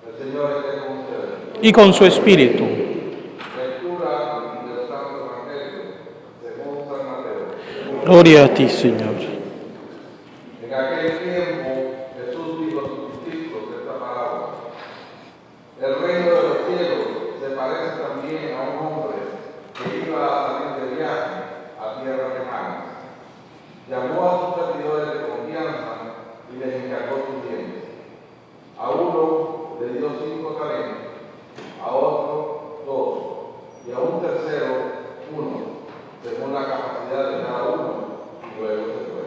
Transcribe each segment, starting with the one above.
El Señor esté con ustedes. Y con su espíritu. Lectura del Santo Evangelio según San Mateo. Gloria a ti, Señor. En aquel tiempo Jesús dijo a sus discípulos esta parábola: el reino de los cielos se parece también a un hombre que iba a salir de viaje a tierra lejana. Llamó a sus servidores de confianza y les encargó sus bienes. A uno le dio 5 talentos, a otro 2, y a un tercero 1, según la capacidad de cada uno, y luego se fue.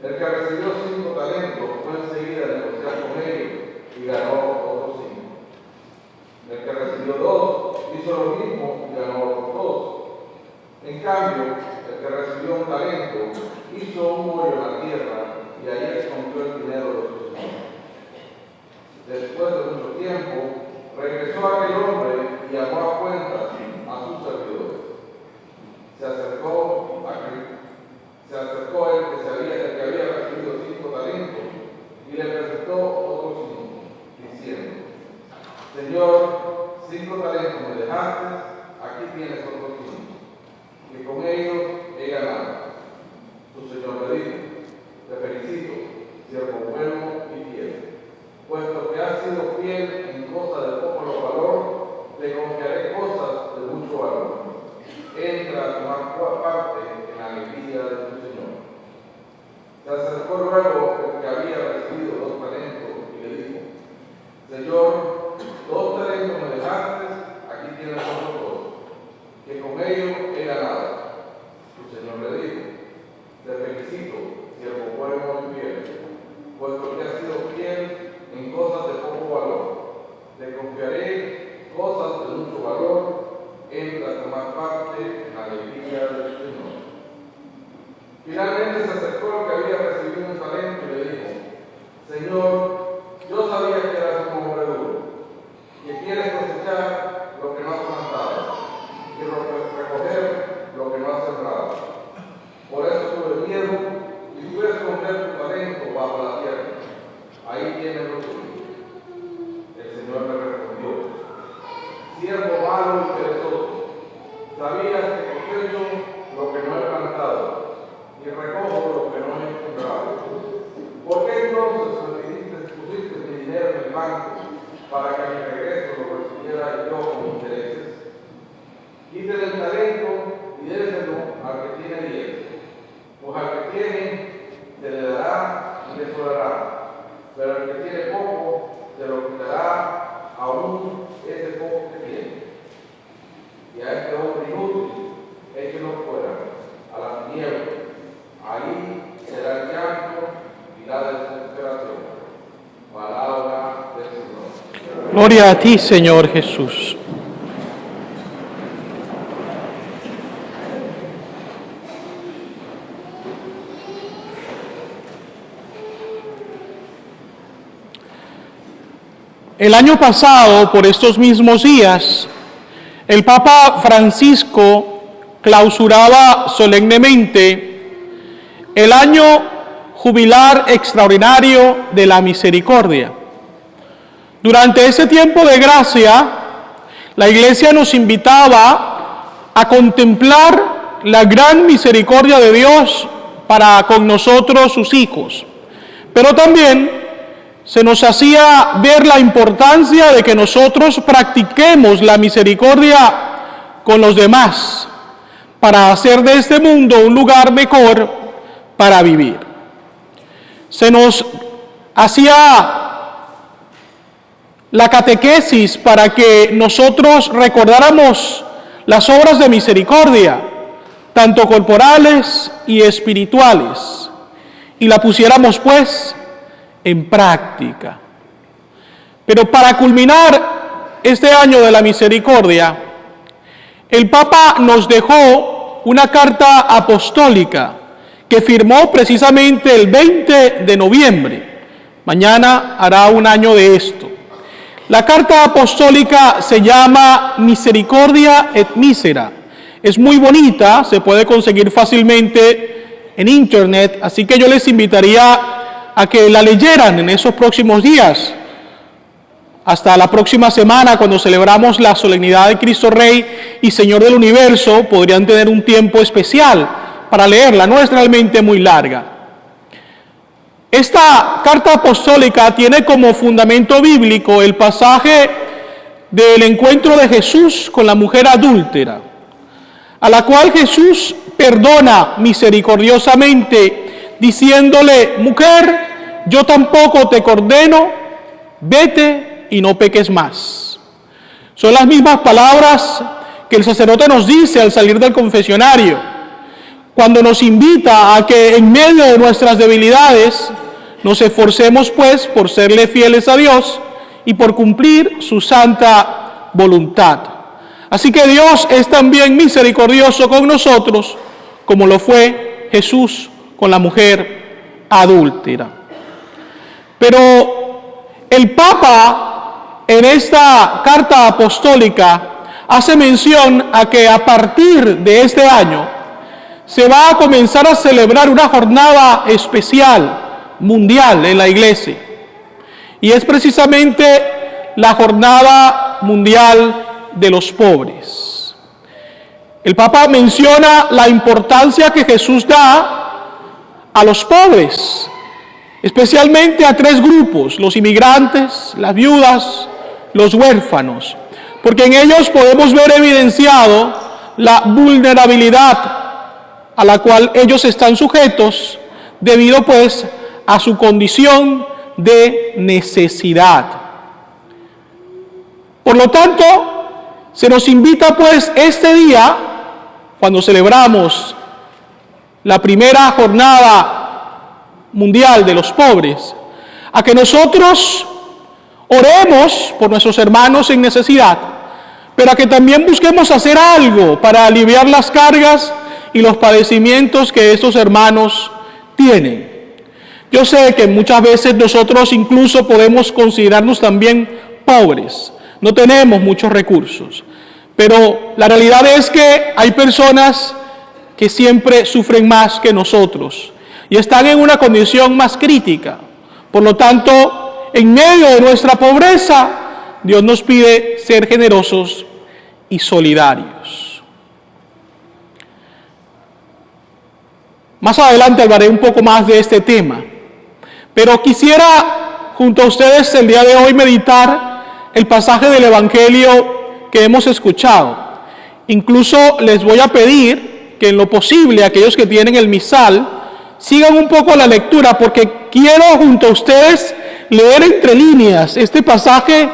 El que recibió 5 talentos fue enseguida a negociar con ellos y ganó otros 5. El que recibió 2 hizo lo mismo y ganó otros 2. En cambio, el que recibió un talento hizo un hoyo en la tierra y ahí escondió el dinero de sus señores. Después de mucho tiempo, regresó aquel hombre y llamó a cuentas a sus servidores. Se acercó el que había recibido 5 talentos y le presentó otros 5, diciendo: Señor, 5 talentos me dejaste, aquí tienes otros 5, que con ellos he ganado. Su señor le dijo: te felicito, siervo bueno y fiel. Puesto que has sido fiel en cosas de poco valor, te confiaré cosas de mucho valor. Entra a tomar parte en la alegría de tu Señor. Se acercó luego el que había recibido 2 talentos y le dijo: Señor, 2 talentos me dejaste, aquí tienes otros 2, que con ellos he ganado. Su Señor le dijo: te felicito, siervo bueno y fiel, puesto que has sido fiel en cosas de poco valor, te confiaré cosas de mucho valor. Entra a tomar parte en la alegría del Señor. Finalmente se acercó el que había recibido un talento y le dijo: Señor, yo sabía que eras un hombre duro, que quieres cosechar lo que no has plantado y recoger lo que no has sembrado. Por eso tuve miedo y fui a esconder tu talento bajo la tierra. Ahí tienes lo tuyo. El Señor le respondió: siervo malo y perezoso, sabías que cosecho lo que no he plantado y recojo lo que no he sembrado. ¿Por qué entonces pusiste mi dinero en el banco para que a mi regreso lo recibiera yo con intereses? Quítale el talento y déselo al que tiene 10, pues al que tiene se le dará y le sobrará, pero el que tiene poco se lo quitará aún ese poco que tiene. Y a este hombre inútil, échelo fuera, a las tinieblas. Ahí será el llanto y la desesperación. Palabra del Señor. Gloria a ti, Señor Jesús. El año pasado, por estos mismos días, el Papa Francisco clausuraba solemnemente el año jubilar extraordinario de la misericordia. Durante ese tiempo de gracia, la Iglesia nos invitaba a contemplar la gran misericordia de Dios para con nosotros, sus hijos, pero también se nos hacía ver la importancia de que nosotros practiquemos la misericordia con los demás para hacer de este mundo un lugar mejor para vivir. Se nos hacía la catequesis para que nosotros recordáramos las obras de misericordia, tanto corporales y espirituales, y la pusiéramos pues en práctica. Pero para culminar este año de la misericordia, el Papa nos dejó una carta apostólica que firmó precisamente el 20 de noviembre. Mañana hará un año de esto. La carta apostólica se llama Misericordia et Misera. Es muy bonita, se puede conseguir fácilmente en internet, así que yo les invitaría a que la leyeran en esos próximos días. hasta la próxima semana, cuando celebramos la solemnidad de Cristo Rey y Señor del Universo, podrían tener un tiempo especial para leerla. No es realmente muy larga. Esta carta apostólica tiene como fundamento bíblico el pasaje del encuentro de Jesús con la mujer adúltera, a la cual Jesús perdona misericordiosamente, diciéndole: mujer, yo tampoco te condeno, vete y no peques más. Son las mismas palabras que el sacerdote nos dice al salir del confesionario, cuando nos invita a que en medio de nuestras debilidades nos esforcemos pues por serle fieles a Dios y por cumplir su santa voluntad. Así que Dios es también misericordioso con nosotros, como lo fue Jesús con la mujer adúltera. Pero el Papa en esta carta apostólica hace mención a que a partir de este año se va a comenzar a celebrar una jornada especial, mundial en la Iglesia. Y es precisamente la Jornada Mundial de los Pobres. El Papa menciona la importancia que Jesús da a los pobres, especialmente a tres grupos: los inmigrantes, las viudas, los huérfanos, porque en ellos podemos ver evidenciado la vulnerabilidad a la cual ellos están sujetos debido pues a su condición de necesidad. Por lo tanto, se nos invita pues este día, cuando celebramos la primera jornada mundial de los pobres, a que nosotros oremos por nuestros hermanos en necesidad, pero a que también busquemos hacer algo para aliviar las cargas y los padecimientos que estos hermanos tienen. Yo sé que muchas veces nosotros incluso podemos considerarnos también pobres, no tenemos muchos recursos, pero la realidad es que hay personas que siempre sufren más que nosotros y están en una condición más crítica. Por lo tanto, en medio de nuestra pobreza, Dios nos pide ser generosos y solidarios. Más adelante hablaré un poco más de este tema, pero quisiera junto a ustedes el día de hoy meditar el pasaje del Evangelio que hemos escuchado. Incluso les voy a pedir que en lo posible aquellos que tienen el misal sigan un poco la lectura, porque quiero junto a ustedes leer entre líneas este pasaje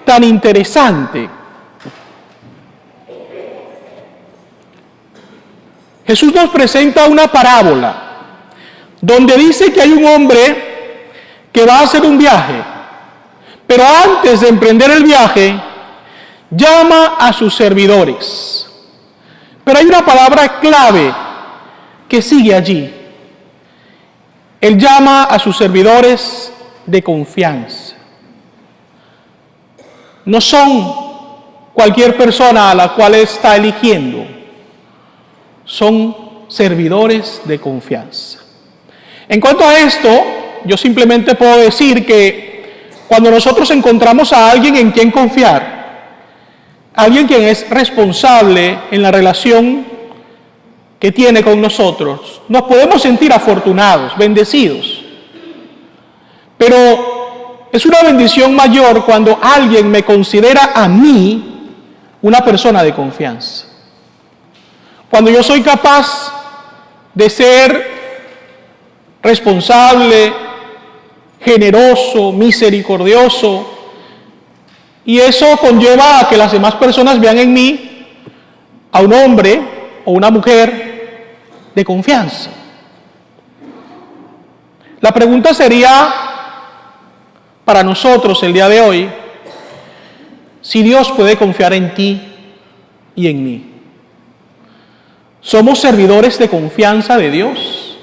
tan interesante. Jesús nos presenta una parábola donde dice que hay un hombre que va a hacer un viaje, pero antes de emprender el viaje llama a sus servidores. Pero hay una palabra clave que sigue allí. Él llama a sus servidores de confianza. No son cualquier persona a la cual está eligiendo. Son servidores de confianza. En cuanto a esto, yo simplemente puedo decir que cuando nosotros encontramos a alguien en quien confiar, alguien quien es responsable en la relación que tiene con nosotros, nos podemos sentir afortunados, bendecidos. Pero es una bendición mayor cuando alguien me considera a mí una persona de confianza. Cuando yo soy capaz de ser responsable, generoso, misericordioso, y eso conlleva a que las demás personas vean en mí a un hombre o una mujer de confianza. La pregunta sería para nosotros el día de hoy, si Dios puede confiar en ti y en mí. ¿Somos servidores de confianza de Dios?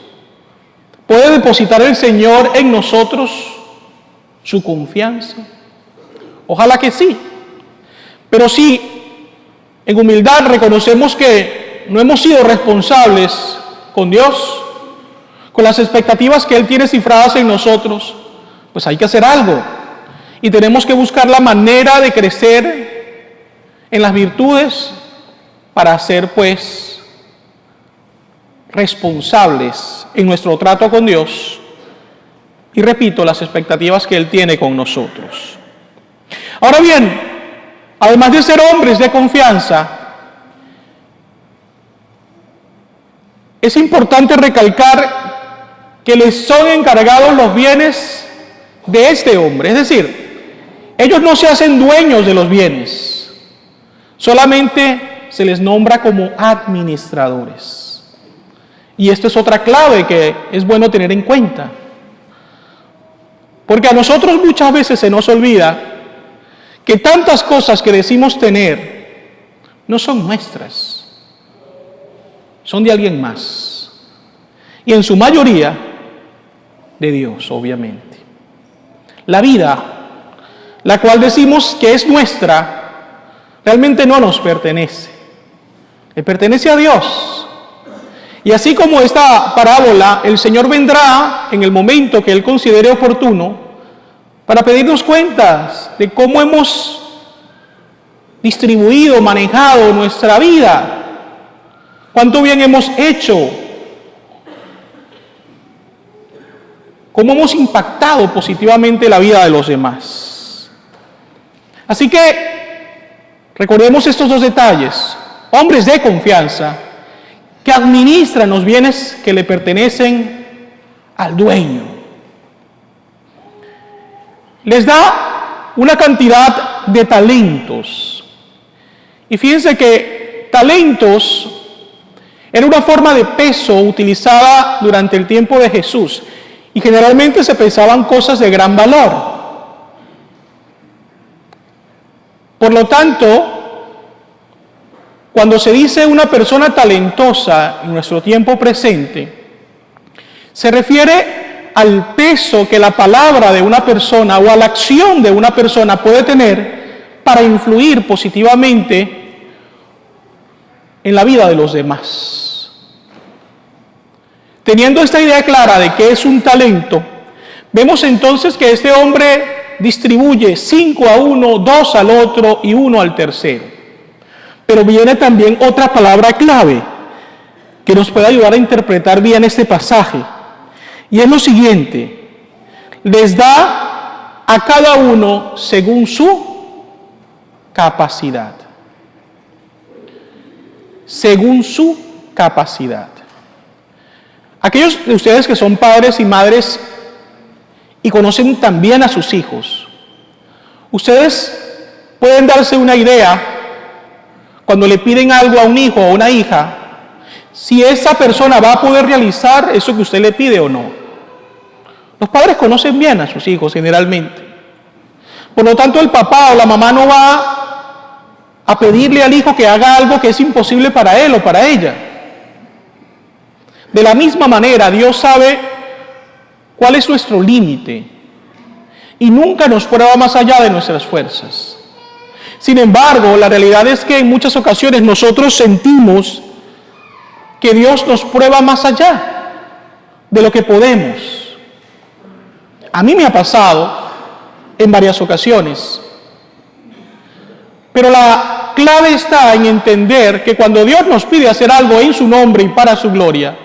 ¿Puede depositar el Señor en nosotros su confianza? Ojalá que sí. Pero si en humildad reconocemos que no hemos sido responsables con Dios, con las expectativas que Él tiene cifradas en nosotros, pues hay que hacer algo. y tenemos que buscar la manera de crecer en las virtudes para ser, pues, responsables en nuestro trato con Dios y, repito, las expectativas que Él tiene con nosotros. Ahora bien, además de ser hombres de confianza, es importante recalcar que les son encargados los bienes de este hombre. Es decir, ellos no se hacen dueños de los bienes, solamente se les nombra como administradores. Y esto es otra clave que es bueno tener en cuenta. Porque a nosotros muchas veces se nos olvida que tantas cosas que decimos tener no son nuestras, son de alguien más. Y en su mayoría, de Dios, obviamente. La vida, la cual decimos que es nuestra, realmente no nos pertenece. Le pertenece a Dios. Y así como esta parábola, el Señor vendrá en el momento que Él considere oportuno para pedirnos cuentas de cómo hemos distribuido, manejado nuestra vida, cuánto bien hemos hecho, cómo hemos impactado positivamente la vida de los demás. Así que recordemos estos dos detalles: hombres de confianza que administran los bienes que le pertenecen al dueño. Les da una cantidad de talentos. Y fíjense que talentos era una forma de peso utilizada durante el tiempo de Jesús. Y generalmente se pensaban cosas de gran valor. Por lo tanto, cuando se dice una persona talentosa en nuestro tiempo presente, se refiere al peso que la palabra de una persona o a la acción de una persona puede tener para influir positivamente en la vida de los demás. Teniendo esta idea clara de qué es un talento, vemos entonces que este hombre distribuye 5 a uno, 2 al otro y 1 al tercero. Pero viene también otra palabra clave que nos puede ayudar a interpretar bien este pasaje. Y es lo siguiente: les da a cada uno según su capacidad. Según su capacidad. Aquellos de ustedes que son padres y madres y conocen también a sus hijos, ustedes pueden darse una idea cuando le piden algo a un hijo o una hija, si esa persona va a poder realizar eso que usted le pide o no. Los padres conocen bien a sus hijos generalmente. Por lo tanto, el papá o la mamá no va a pedirle al hijo que haga algo que es imposible para él o para ella. De la misma manera, Dios sabe cuál es nuestro límite y nunca nos prueba más allá de nuestras fuerzas. Sin embargo, la realidad es que en muchas ocasiones nosotros sentimos que Dios nos prueba más allá de lo que podemos. A mí me ha pasado en varias ocasiones. Pero la clave está en entender que cuando Dios nos pide hacer algo en su nombre y para su gloria,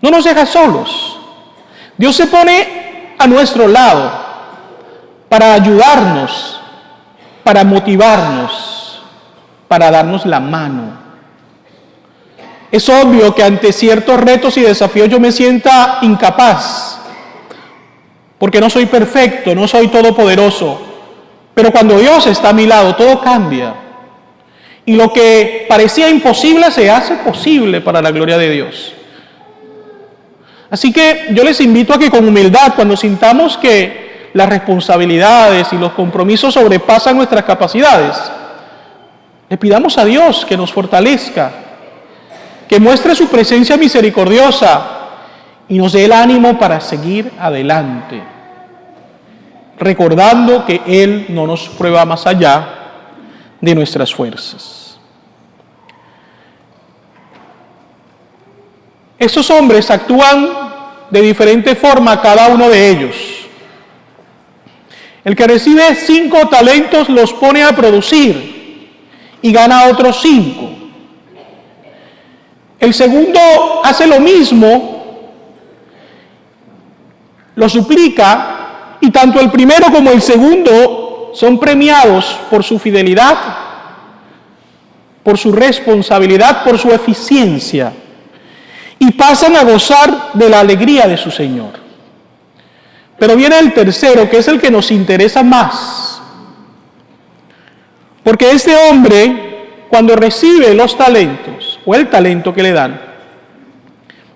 no nos deja solos. Dios se pone a nuestro lado para ayudarnos, para motivarnos, para darnos la mano. Es obvio que ante ciertos retos y desafíos yo me sienta incapaz, porque no soy perfecto, no soy todopoderoso, pero cuando Dios está a mi lado, todo cambia. Y lo que parecía imposible se hace posible para la gloria de Dios. Así que yo les invito a que con humildad, cuando sintamos que las responsabilidades y los compromisos sobrepasan nuestras capacidades, le pidamos a Dios que nos fortalezca, que muestre su presencia misericordiosa y nos dé el ánimo para seguir adelante, recordando que Él no nos prueba más allá de nuestras fuerzas. Estos hombres actúan de diferente forma cada uno de ellos. El que recibe 5 talentos los pone a producir y gana otros 5. El segundo hace lo mismo, lo suplica, y tanto el primero como el segundo son premiados por su fidelidad, por su responsabilidad, por su eficiencia, y pasan a gozar de la alegría de su Señor. Pero viene el tercero, que es el que nos interesa más, porque este hombre, cuando recibe los talentos, o el talento que le dan,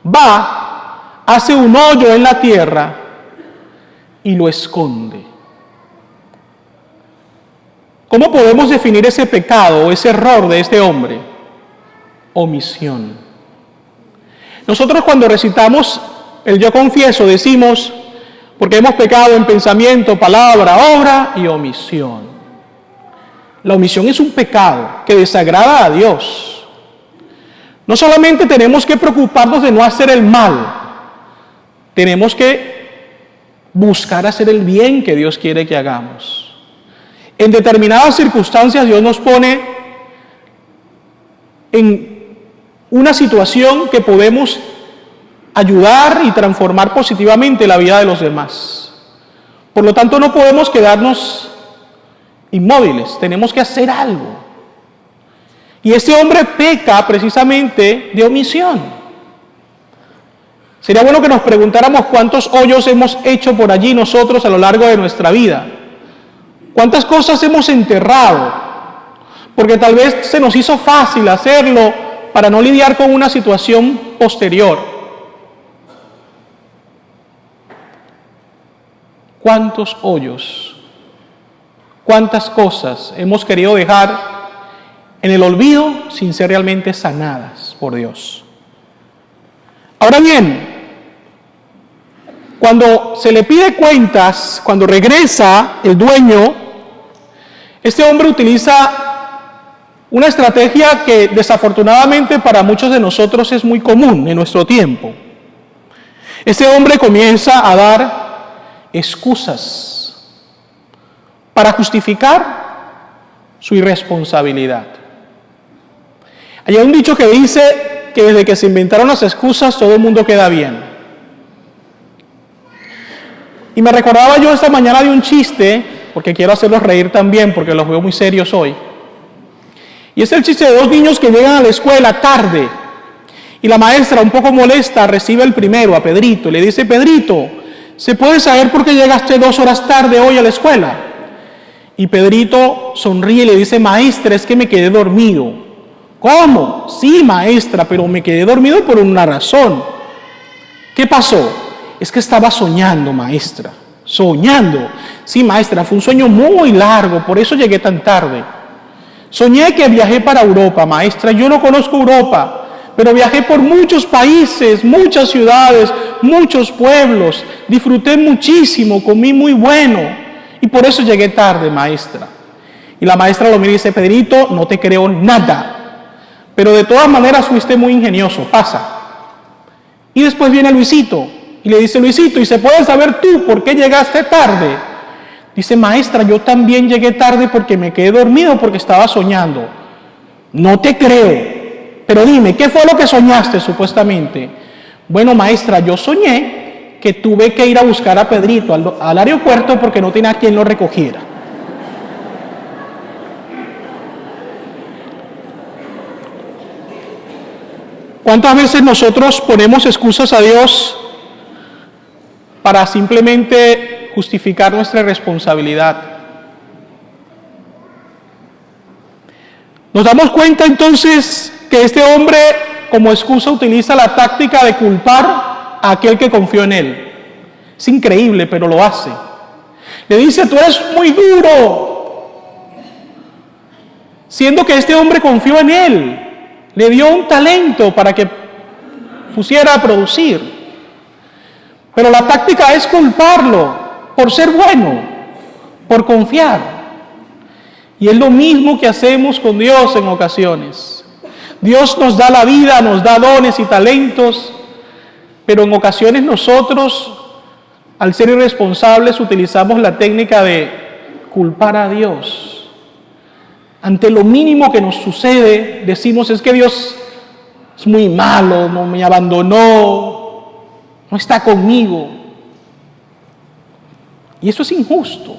va, hace un hoyo en la tierra y lo esconde. ¿Cómo podemos definir ese pecado o ese error de este hombre? Omisión. Nosotros cuando recitamos el yo confieso decimos, porque hemos pecado en pensamiento, palabra, obra y omisión. La omisión es un pecado que desagrada a Dios. No solamente tenemos que preocuparnos de no hacer el mal, tenemos que buscar hacer el bien que Dios quiere que hagamos. En determinadas circunstancias Dios nos pone en una situación que podemos ayudar y transformar positivamente la vida de los demás. Por lo tanto, no podemos quedarnos inmóviles, tenemos que hacer algo. Y este hombre peca precisamente de omisión. Sería bueno que nos preguntáramos cuántos hoyos hemos hecho por allí nosotros a lo largo de nuestra vida. ¿Cuántas cosas hemos enterrado? Porque tal vez se nos hizo fácil hacerlo para no lidiar con una situación posterior. ¿Cuántos hoyos? ¿Cuántas cosas hemos querido dejar en el olvido sin ser realmente sanadas por Dios? Ahora bien, cuando se le pide cuentas, cuando regresa el dueño, este hombre utiliza una estrategia que desafortunadamente para muchos de nosotros es muy común en nuestro tiempo. Este hombre comienza a dar excusas para justificar su irresponsabilidad. Hay un dicho que dice que desde que se inventaron las excusas todo el mundo queda bien. Y me recordaba yo esta mañana de un chiste, porque quiero hacerlos reír también, porque los veo muy serios hoy. Y es el chiste de 2 niños que llegan a la escuela tarde. Y la maestra, un poco molesta, recibe el primero, a Pedrito, y le dice: Pedrito, ¿se puede saber por qué llegaste 2 horas tarde hoy a la escuela? Y Pedrito sonríe y le dice: maestra, es que me quedé dormido. ¿Cómo? Sí, maestra, pero me quedé dormido por una razón. ¿Qué pasó? Es que estaba soñando, maestra. ¿Soñando? Sí, maestra, fue un sueño muy largo, por eso llegué tan tarde. Soñé que viajé para Europa, maestra. Yo no conozco Europa, pero viajé por muchos países, muchas ciudades, muchos pueblos. Disfruté muchísimo, comí muy bueno y por eso llegué tarde, maestra. Y la maestra lo mira y dice: Pedrito, no te creo nada, pero de todas maneras fuiste muy ingenioso, pasa. Y después viene Luisito y le dice: Luisito, ¿y se puede saber tú por qué llegaste tarde? Dice: maestra, yo también llegué tarde porque me quedé dormido porque estaba soñando. No te creo, pero dime, ¿qué fue lo que soñaste supuestamente? Bueno, maestra, yo soñé que tuve que ir a buscar a Pedrito al aeropuerto porque no tenía quien lo recogiera. ¿Cuántas veces nosotros ponemos excusas a Dios para simplemente justificar nuestra responsabilidad? Nos damos cuenta entonces que este hombre como excusa utiliza la táctica de culpar a aquel que confió en él. Es increíble, pero lo hace. Le dice: tú eres muy duro. Siendo que este hombre confió en él. Le dio un talento para que pusiera a producir. Pero la táctica es culparlo por ser bueno, por confiar. Y es lo mismo que hacemos con Dios en ocasiones. Dios nos da la vida, nos da dones y talentos, pero en ocasiones nosotros al ser irresponsables, utilizamos la técnica de culpar a Dios. Ante lo mínimo que nos sucede, decimos, es que Dios es muy malo, no me abandonó, no está conmigo. Y eso es injusto.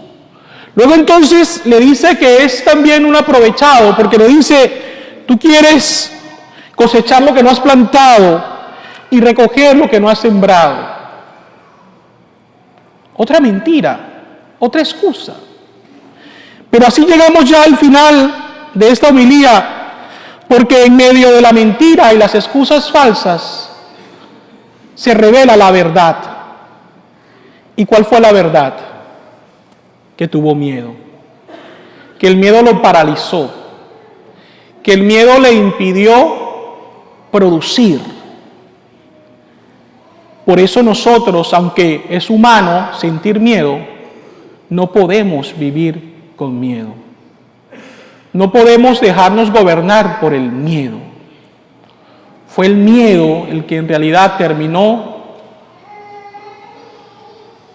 Luego entonces le dice que es también un aprovechado, porque le dice, tú quieres cosechar lo que no has plantado y recoger lo que no has sembrado. Otra mentira, otra excusa. Pero así llegamos ya al final de esta homilía, porque en medio de la mentira y las excusas falsas se revela la verdad. ¿Y cuál fue la verdad? Que tuvo miedo, que el miedo lo paralizó, que el miedo le impidió producir. Por eso nosotros, aunque es humano sentir miedo, no podemos vivir con miedo. No podemos dejarnos gobernar por el miedo. Fue el miedo el que en realidad terminó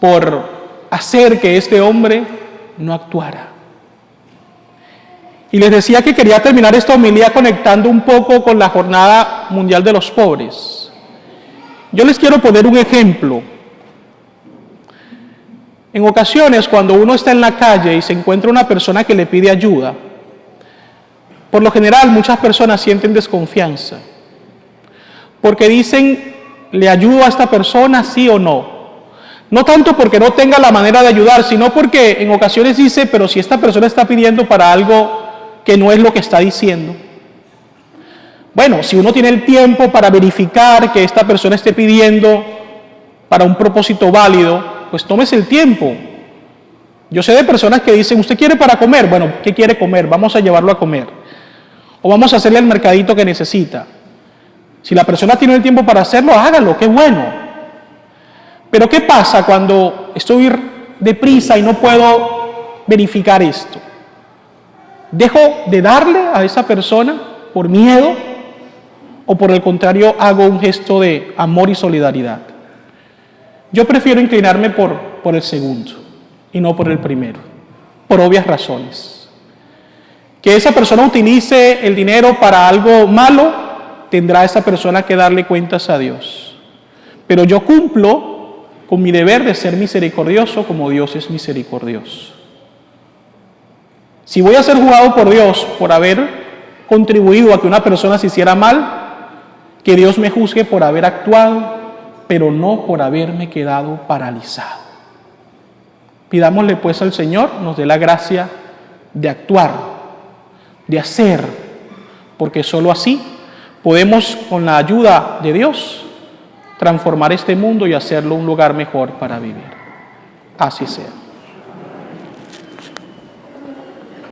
por hacer que este hombre no actuara. Y les decía que quería terminar esta homilía conectando un poco con la Jornada Mundial de los Pobres. Yo les quiero poner un ejemplo. En ocasiones, cuando uno está en la calle y se encuentra una persona que le pide ayuda, por lo general muchas personas sienten desconfianza, porque dicen, ¿le ayudo a esta persona, sí o no? No tanto porque no tenga la manera de ayudar, sino porque en ocasiones dice, pero si esta persona está pidiendo para algo que no es lo que está diciendo. Bueno, si uno tiene el tiempo para verificar que esta persona esté pidiendo para un propósito válido, pues tómese el tiempo. Yo sé de personas que dicen, ¿usted quiere para comer? Bueno, ¿qué quiere comer? Vamos a llevarlo a comer. O vamos a hacerle el mercadito que necesita. Si la persona tiene el tiempo para hacerlo, hágalo, qué bueno. Pero ¿qué pasa cuando estoy deprisa y no puedo verificar esto? ¿Dejo de darle a esa persona por miedo? ¿O por el contrario hago un gesto de amor y solidaridad? Yo prefiero inclinarme por el segundo y no por el primero, por obvias razones. Que esa persona utilice el dinero para algo malo, tendrá esa persona que darle cuentas a Dios. Pero yo cumplo con mi deber de ser misericordioso como Dios es misericordioso. Si voy a ser juzgado por Dios por haber contribuido a que una persona se hiciera mal, que Dios me juzgue por haber actuado, pero no por haberme quedado paralizado. Pidámosle pues al Señor nos dé la gracia de actuar, de hacer, porque solo así podemos, con la ayuda de Dios, transformar este mundo y hacerlo un lugar mejor para vivir. Así sea.